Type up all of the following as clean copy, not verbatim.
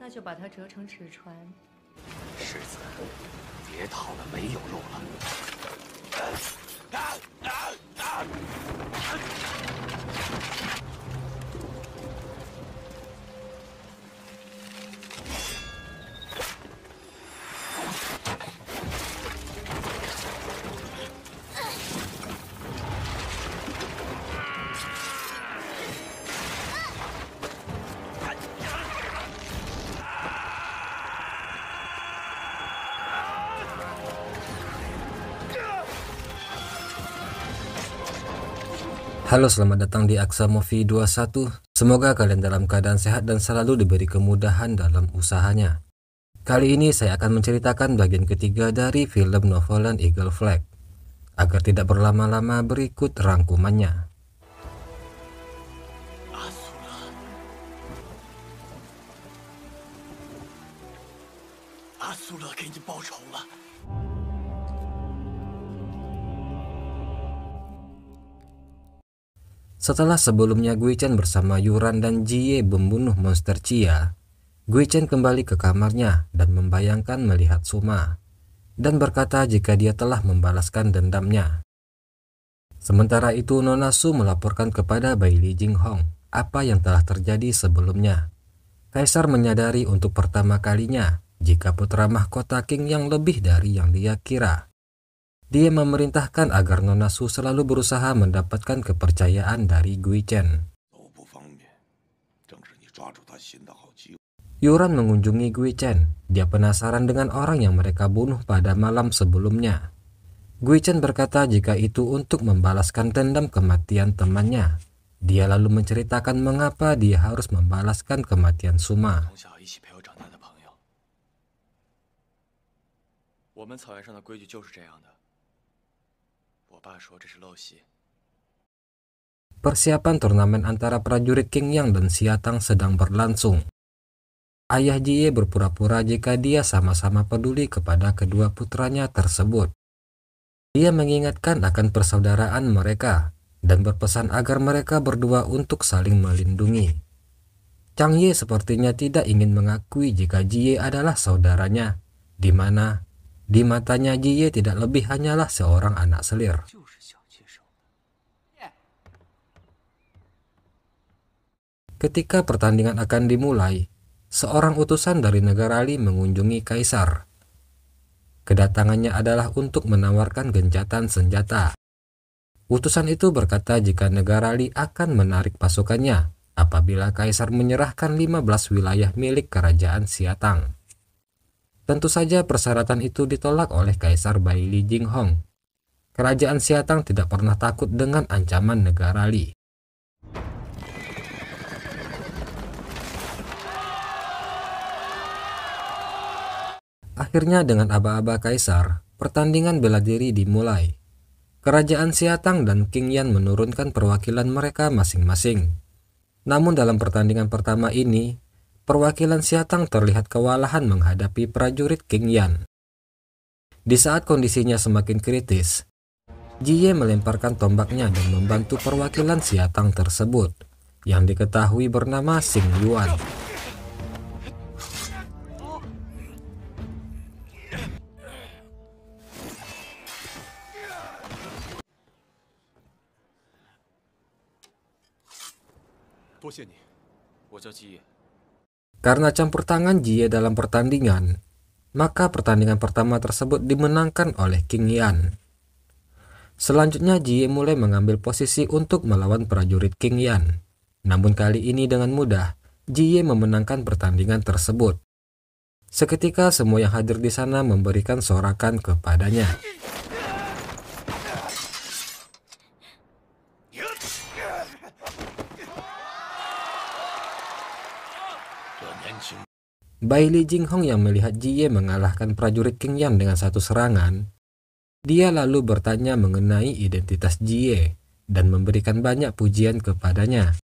那就把它折成纸船。世子，别逃了，没有路了。Halo, selamat datang di Aksa Movie 21. Semoga kalian dalam keadaan sehat dan selalu diberi kemudahan dalam usahanya. Kali ini saya akan menceritakan bagian ketiga dari film novelan Eagle Flag. Agar tidak berlama-lama, berikut rangkumannya. 阿苏勒给你报仇了。 Setelah sebelumnya Gui Chen bersama Yuran dan Jie membunuh monster Chia, Gui Chen kembali ke kamarnya dan membayangkan melihat Suma, dan berkata jika dia telah membalaskan dendamnya. Sementara itu Nona Su melaporkan kepada Bailey Jinghong apa yang telah terjadi sebelumnya. Kaisar menyadari untuk pertama kalinya jika putra mahkota King yang lebih dari yang dia kira. Dia memerintahkan agar Nona Su selalu berusaha mendapatkan kepercayaan dari Gui Chen. Yuran mengunjungi Gui Chen. Dia penasaran dengan orang yang mereka bunuh pada malam sebelumnya. Gui Chen berkata jika itu untuk membalaskan dendam kematian temannya. Dia lalu menceritakan mengapa dia harus membalaskan kematian Suma. Persiapan turnamen antara prajurit King Yang dan Xiatang sedang berlangsung. Ayah Jie berpura-pura jika dia sama-sama peduli kepada kedua putranya tersebut. Dia mengingatkan akan persaudaraan mereka dan berpesan agar mereka berdua untuk saling melindungi. Chang Ye sepertinya tidak ingin mengakui jika Jie adalah saudaranya, di mana di matanya Jie tidak lebih hanyalah seorang anak selir. Ketika pertandingan akan dimulai, seorang utusan dari negara Li mengunjungi Kaisar. Kedatangannya adalah untuk menawarkan gencatan senjata. Utusan itu berkata jika negara Li akan menarik pasukannya apabila Kaisar menyerahkan 15 wilayah milik kerajaan Xiatang. Tentu saja persyaratan itu ditolak oleh Kaisar Bailey Jinghong. Kerajaan Xiatang tidak pernah takut dengan ancaman negara Li. Akhirnya dengan aba-aba Kaisar, pertandingan bela diri dimulai. Kerajaan Xiatang dan King Yan menurunkan perwakilan mereka masing-masing. Namun dalam pertandingan pertama ini, perwakilan Xiatang terlihat kewalahan menghadapi prajurit King Yan. Di saat kondisinya semakin kritis, Jie melemparkan tombaknya dan membantu perwakilan Xiatang tersebut, yang diketahui bernama Xing Yuan. Karena campur tangan Jie dalam pertandingan, maka pertandingan pertama tersebut dimenangkan oleh King Yan. Selanjutnya Jie mulai mengambil posisi untuk melawan prajurit King Yan. Namun kali ini dengan mudah, Jie memenangkan pertandingan tersebut. Seketika semua yang hadir di sana memberikan sorakan kepadanya. Bailey Jinghong yang melihat Jie mengalahkan prajurit King Yan dengan satu serangan, dia lalu bertanya mengenai identitas Jie dan memberikan banyak pujian kepadanya.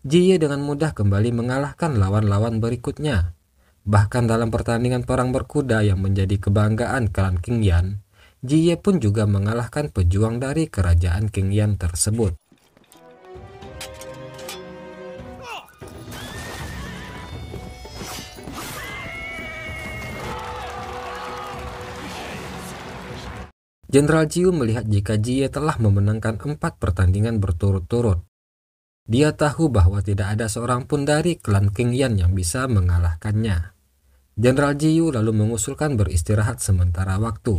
Jie dengan mudah kembali mengalahkan lawan-lawan berikutnya. Bahkan dalam pertandingan perang berkuda yang menjadi kebanggaan klan King Yan, Jie pun juga mengalahkan pejuang dari kerajaan King Yan tersebut. Jenderal Jiu melihat jika Jie telah memenangkan 4 pertandingan berturut-turut. Dia tahu bahwa tidak ada seorang pun dari klan Qingyan yang bisa mengalahkannya. Jenderal Jiu lalu mengusulkan beristirahat sementara waktu.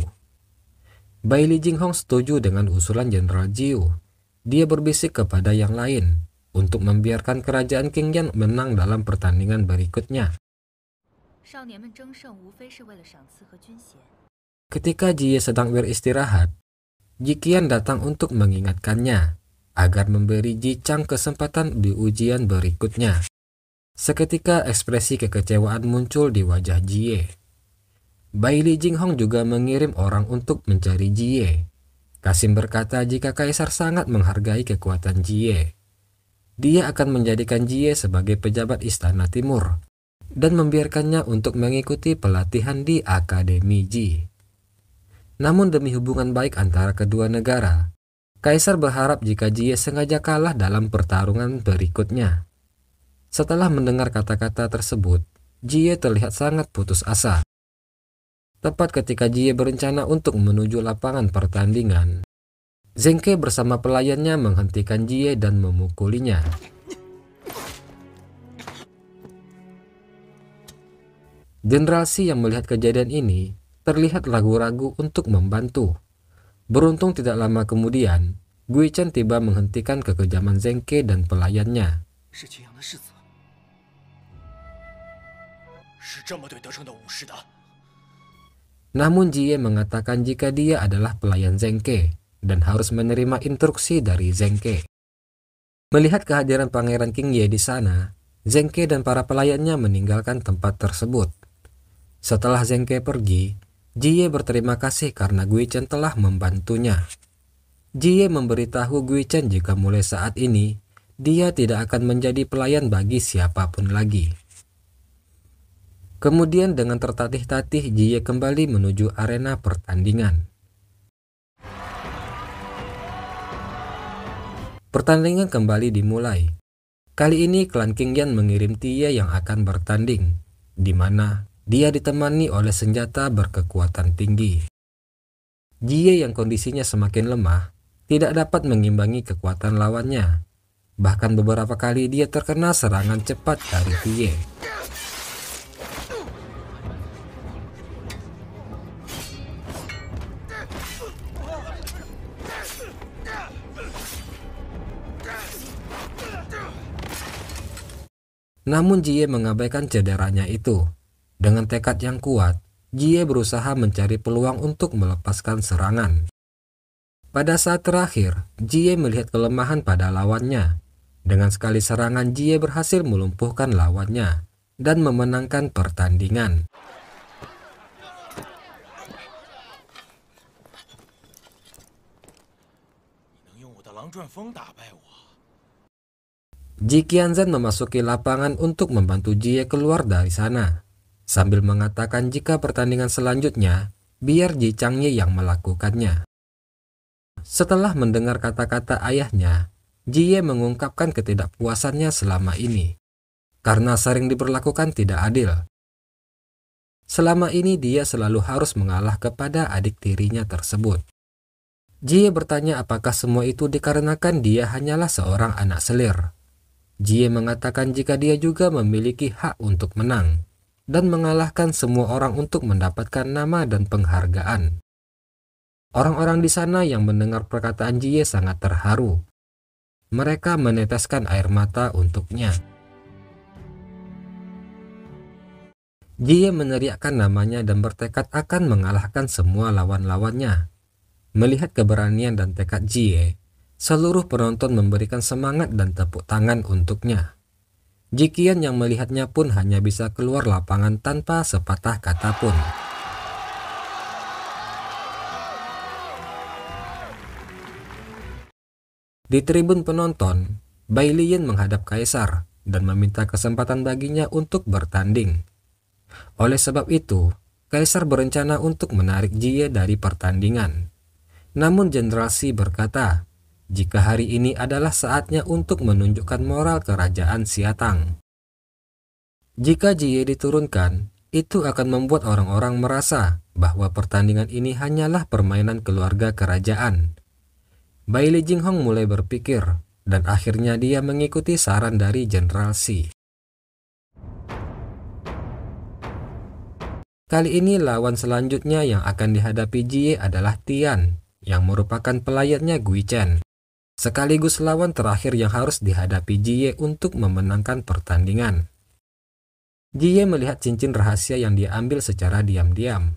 Bai Li Jinghong setuju dengan usulan Jenderal Jiu. Dia berbisik kepada yang lain untuk membiarkan kerajaan Qingyan menang dalam pertandingan berikutnya. Ketika Jie sedang beristirahat, Jiqian datang untuk mengingatkannya agar memberi Ji Chang kesempatan di ujian berikutnya. Seketika ekspresi kekecewaan muncul di wajah Jie. Bai Li Jinghong juga mengirim orang untuk mencari Jie. Kasim berkata jika Kaisar sangat menghargai kekuatan Jie. Dia akan menjadikan Jie sebagai pejabat Istana Timur dan membiarkannya untuk mengikuti pelatihan di Akademi Ji. Namun demi hubungan baik antara kedua negara, Kaisar berharap jika Jie sengaja kalah dalam pertarungan berikutnya. Setelah mendengar kata-kata tersebut, Jie terlihat sangat putus asa. Tepat ketika Jie berencana untuk menuju lapangan pertandingan, Zheng Ke bersama pelayannya menghentikan Jie dan memukulinya. Jenderal Xi yang melihat kejadian ini terlihat ragu-ragu untuk membantu. Beruntung tidak lama kemudian, Gui Chen tiba menghentikan kekejaman Zheng Ke dan pelayannya. Namun Jie mengatakan jika dia adalah pelayan Zheng Ke dan harus menerima instruksi dari Zheng Ke. Melihat kehadiran Pangeran Qingye di sana, Zheng Ke dan para pelayannya meninggalkan tempat tersebut. Setelah Zheng Ke pergi, Jie berterima kasih karena Gui Chen telah membantunya. Jie memberitahu Gui Chen jika mulai saat ini, dia tidak akan menjadi pelayan bagi siapapun lagi. Kemudian dengan tertatih-tatih, Jie kembali menuju arena pertandingan. Pertandingan kembali dimulai. Kali ini klan Qingyan mengirim Tie yang akan bertanding, di mana dia ditemani oleh senjata berkekuatan tinggi. Jie yang kondisinya semakin lemah tidak dapat mengimbangi kekuatan lawannya. Bahkan beberapa kali dia terkena serangan cepat dari Tie. Namun Jie mengabaikan cederanya itu. Dengan tekad yang kuat, Jie berusaha mencari peluang untuk melepaskan serangan. Pada saat terakhir, Jie melihat kelemahan pada lawannya. Dengan sekali serangan, Jie berhasil melumpuhkan lawannya dan memenangkan pertandingan. Ji Qianzhen memasuki lapangan untuk membantu Jie keluar dari sana, sambil mengatakan jika pertandingan selanjutnya, biar Ji Changye yang melakukannya. Setelah mendengar kata-kata ayahnya, Jie mengungkapkan ketidakpuasannya selama ini, karena sering diperlakukan tidak adil. Selama ini dia selalu harus mengalah kepada adik tirinya tersebut. Jie bertanya apakah semua itu dikarenakan dia hanyalah seorang anak selir. Jie mengatakan jika dia juga memiliki hak untuk menang dan mengalahkan semua orang untuk mendapatkan nama dan penghargaan. Orang-orang di sana yang mendengar perkataan Jie sangat terharu. Mereka meneteskan air mata untuknya. Jie meneriakkan namanya dan bertekad akan mengalahkan semua lawan-lawannya. Melihat keberanian dan tekad Jie, seluruh penonton memberikan semangat dan tepuk tangan untuknya. Jiqian yang melihatnya pun hanya bisa keluar lapangan tanpa sepatah kata pun. Di tribun penonton, Bai Lian menghadap Kaisar dan meminta kesempatan baginya untuk bertanding. Oleh sebab itu, Kaisar berencana untuk menarik Jie dari pertandingan. Namun Jenderal Xi berkata, jika hari ini adalah saatnya untuk menunjukkan moral kerajaan Xiatang. Jika Jie diturunkan, itu akan membuat orang-orang merasa bahwa pertandingan ini hanyalah permainan keluarga kerajaan. Bailey Jinghong mulai berpikir, dan akhirnya dia mengikuti saran dari Jenderal Shi. Kali ini lawan selanjutnya yang akan dihadapi Jie adalah Tian, yang merupakan pelayannya Gui Chen. Sekaligus lawan terakhir yang harus dihadapi Jie untuk memenangkan pertandingan. Jie melihat cincin rahasia yang dia ambil secara diam-diam.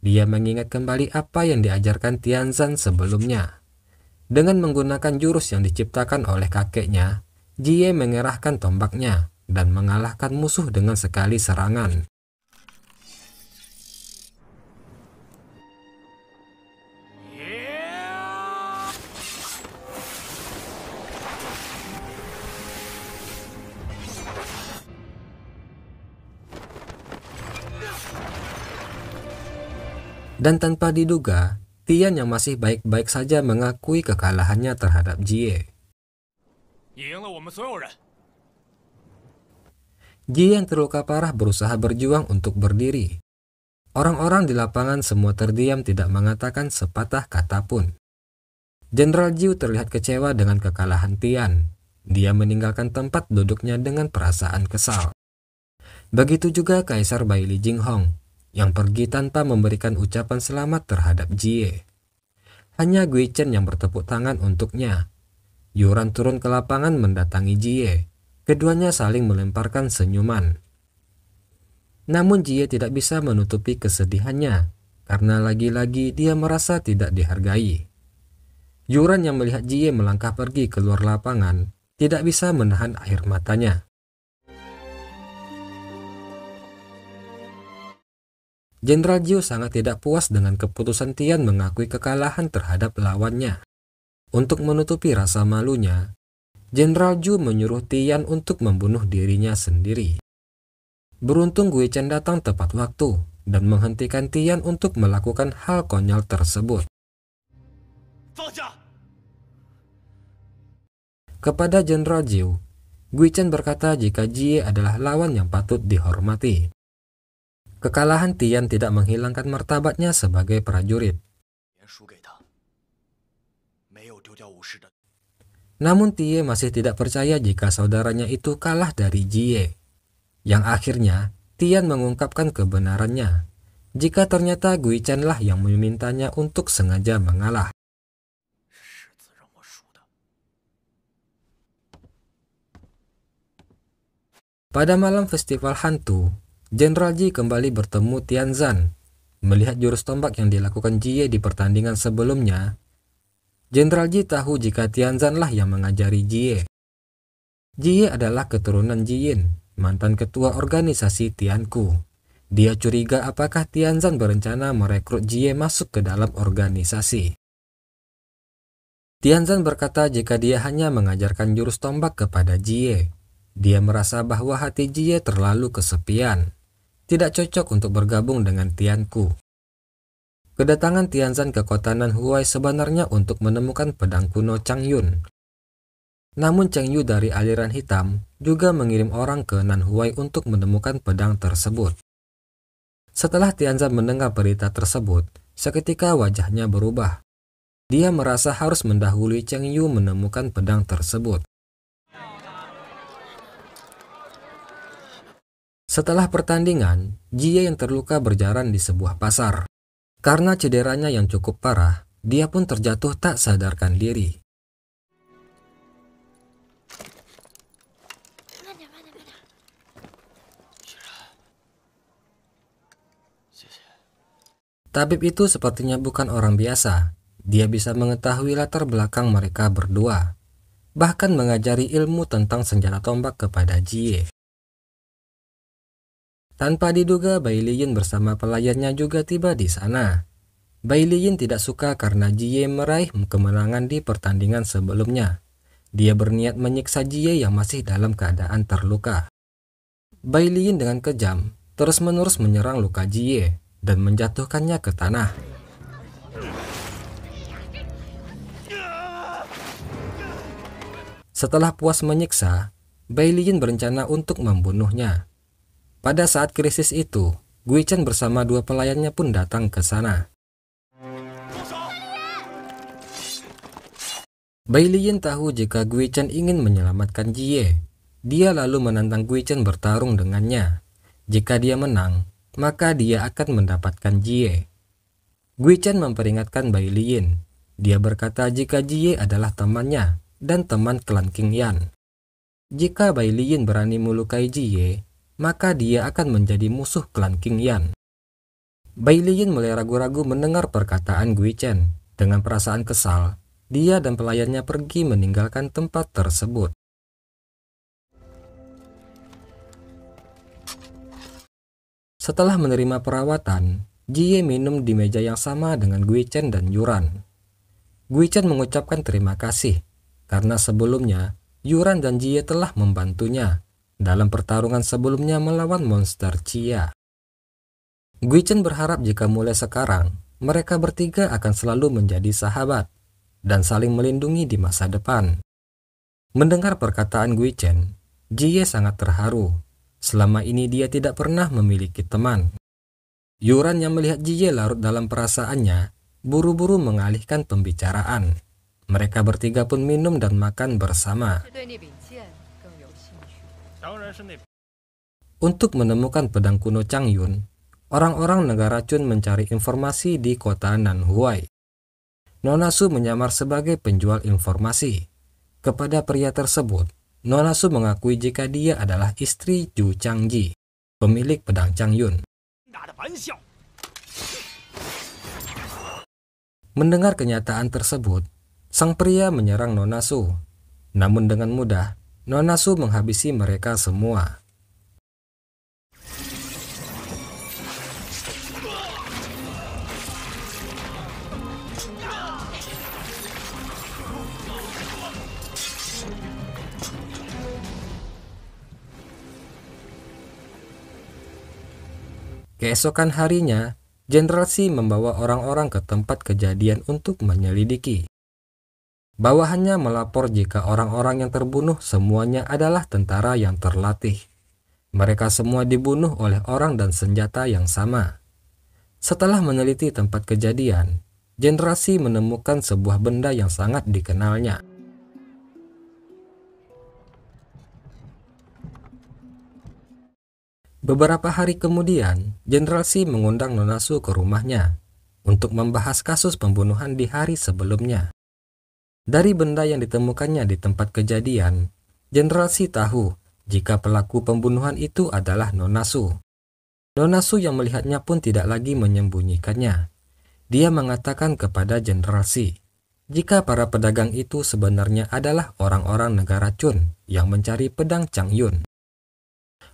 Dia mengingat kembali apa yang diajarkan Tianzan sebelumnya. Dengan menggunakan jurus yang diciptakan oleh kakeknya, Jie mengerahkan tombaknya dan mengalahkan musuh dengan sekali serangan. Dan tanpa diduga, Tian yang masih baik-baik saja mengakui kekalahannya terhadap Jie. Jie yang terluka parah berusaha berjuang untuk berdiri. Orang-orang di lapangan semua terdiam tidak mengatakan sepatah kata pun. Jenderal Jiu terlihat kecewa dengan kekalahan Tian. Dia meninggalkan tempat duduknya dengan perasaan kesal. Begitu juga Kaisar Bailey Jinghong, yang pergi tanpa memberikan ucapan selamat terhadap Jie. Hanya Gui Chen yang bertepuk tangan untuknya. Yuran turun ke lapangan mendatangi Jie. Keduanya saling melemparkan senyuman. Namun Jie tidak bisa menutupi kesedihannya, karena lagi-lagi dia merasa tidak dihargai. Yuran yang melihat Jie melangkah pergi keluar lapangan, tidak bisa menahan air matanya. Jenderal Jiu sangat tidak puas dengan keputusan Tian mengakui kekalahan terhadap lawannya. Untuk menutupi rasa malunya, Jenderal Jiu menyuruh Tian untuk membunuh dirinya sendiri. Beruntung Gui Chen datang tepat waktu dan menghentikan Tian untuk melakukan hal konyol tersebut. Kepada Jenderal Jiu, Gui Chen berkata jika Jie adalah lawan yang patut dihormati. Kekalahan Tian tidak menghilangkan martabatnya sebagai prajurit. Namun Tie masih tidak percaya jika saudaranya itu kalah dari Jie. Yang akhirnya Tian mengungkapkan kebenarannya, jika ternyata Gui Chen lah yang memintanya untuk sengaja mengalah. Pada malam festival hantu, Jenderal Ji kembali bertemu Tianzan. Melihat jurus tombak yang dilakukan Jie di pertandingan sebelumnya, Jenderal Ji tahu jika Tianzan lah yang mengajari Jie. Jie adalah keturunan Jiyin, mantan ketua organisasi Tianku. Dia curiga apakah Tianzan berencana merekrut Jie masuk ke dalam organisasi. Tianzan berkata jika dia hanya mengajarkan jurus tombak kepada Jie. Dia merasa bahwa hati Jie terlalu kesepian, tidak cocok untuk bergabung dengan Tianku. Kedatangan Tianzan ke kota Nanhuai sebenarnya untuk menemukan pedang kuno Changyun. Namun Chengyu dari aliran hitam juga mengirim orang ke Nanhuai untuk menemukan pedang tersebut. Setelah Tianzan mendengar berita tersebut, seketika wajahnya berubah. Dia merasa harus mendahului Chengyu menemukan pedang tersebut. Setelah pertandingan, Jie yang terluka berjalan di sebuah pasar. Karena cederanya yang cukup parah, dia pun terjatuh tak sadarkan diri. Tabib itu sepertinya bukan orang biasa. Dia bisa mengetahui latar belakang mereka berdua, bahkan mengajari ilmu tentang senjata tombak kepada Jie. Tanpa diduga, Bai Liyin bersama pelayannya juga tiba di sana. Bai Liyin tidak suka karena Jie meraih kemenangan di pertandingan sebelumnya. Dia berniat menyiksa Jie yang masih dalam keadaan terluka. Bai Liyin dengan kejam terus-menerus menyerang luka Jie dan menjatuhkannya ke tanah. Setelah puas menyiksa, Bai Liyin berencana untuk membunuhnya. Pada saat krisis itu, Gui Chen bersama dua pelayannya pun datang ke sana. Bai Liyin tahu jika Gui Chen ingin menyelamatkan Jie. Dia lalu menantang Gui Chen bertarung dengannya. Jika dia menang, maka dia akan mendapatkan Jie. Gui Chen memperingatkan Bai Liyin. Dia berkata jika Jie adalah temannya dan teman klan Qingyan. Jika Bai Liyin berani melukai Jie, maka dia akan menjadi musuh klan Qingyan. Bai Liyin mulai ragu-ragu mendengar perkataan Gui Chen. Dengan perasaan kesal, dia dan pelayannya pergi meninggalkan tempat tersebut. Setelah menerima perawatan, Jie minum di meja yang sama dengan Gui Chen dan Yuran. Gui Chen mengucapkan terima kasih karena sebelumnya Yuran dan Jie telah membantunya dalam pertarungan sebelumnya melawan monster Chia. Gui Chen berharap jika mulai sekarang mereka bertiga akan selalu menjadi sahabat dan saling melindungi di masa depan. Mendengar perkataan Gui Chen, Jie sangat terharu. Selama ini dia tidak pernah memiliki teman. Yuran yang melihat Jie larut dalam perasaannya, buru-buru mengalihkan pembicaraan. Mereka bertiga pun minum dan makan bersama. Untuk menemukan pedang kuno Changyun, orang-orang negara Chun mencari informasi di kota Nanhuai. Nona Su menyamar sebagai penjual informasi. Kepada pria tersebut, Nona Su mengakui jika dia adalah istri Zhu Changji, pemilik pedang Changyun. Mendengar kenyataan tersebut, sang pria menyerang Nona Su. Namun dengan mudah, Nona Su menghabisi mereka semua. Keesokan harinya, Jenderal Shi membawa orang-orang ke tempat kejadian untuk menyelidiki. Bawahannya melapor jika orang-orang yang terbunuh semuanya adalah tentara yang terlatih. Mereka semua dibunuh oleh orang dan senjata yang sama. Setelah meneliti tempat kejadian, Jenderal Shi menemukan sebuah benda yang sangat dikenalnya. Beberapa hari kemudian, Jenderal Shi mengundang Nona Su ke rumahnya untuk membahas kasus pembunuhan di hari sebelumnya. Dari benda yang ditemukannya di tempat kejadian, Jenderal Shi tahu jika pelaku pembunuhan itu adalah Nona Su. Nona Su yang melihatnya pun tidak lagi menyembunyikannya. Dia mengatakan kepada Jenderal Shi, jika para pedagang itu sebenarnya adalah orang-orang negara Chun yang mencari pedang Changyun.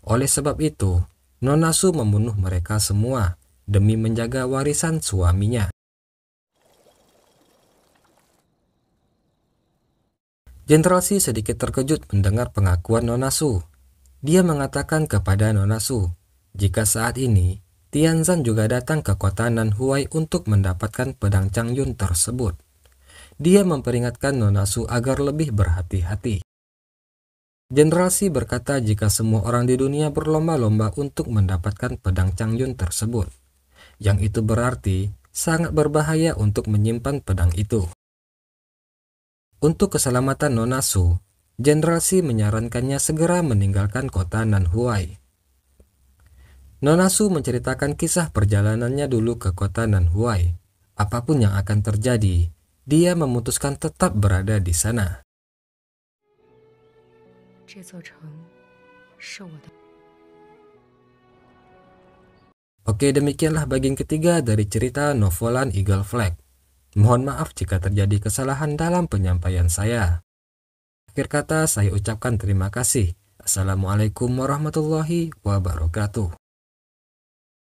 Oleh sebab itu, Nona Su membunuh mereka semua demi menjaga warisan suaminya. Jenderal Shi sedikit terkejut mendengar pengakuan Nona Su. Dia mengatakan kepada Nona Su, jika saat ini Tianzan juga datang ke kota Nanhuai untuk mendapatkan pedang Changyun tersebut. Dia memperingatkan Nona Su agar lebih berhati-hati. Jenderal Shi berkata jika semua orang di dunia berlomba-lomba untuk mendapatkan pedang Changyun tersebut, yang itu berarti sangat berbahaya untuk menyimpan pedang itu. Untuk keselamatan Nona Su, Jenderal Shi menyarankannya segera meninggalkan kota Nanhuai. Nona Su menceritakan kisah perjalanannya dulu ke kota Nanhuai. Apapun yang akan terjadi, dia memutuskan tetap berada di sana. Oke, demikianlah bagian ketiga dari cerita novelan Eagle Flag. Mohon maaf jika terjadi kesalahan dalam penyampaian saya. Akhir kata, saya ucapkan terima kasih. Assalamualaikum warahmatullahi wabarakatuh.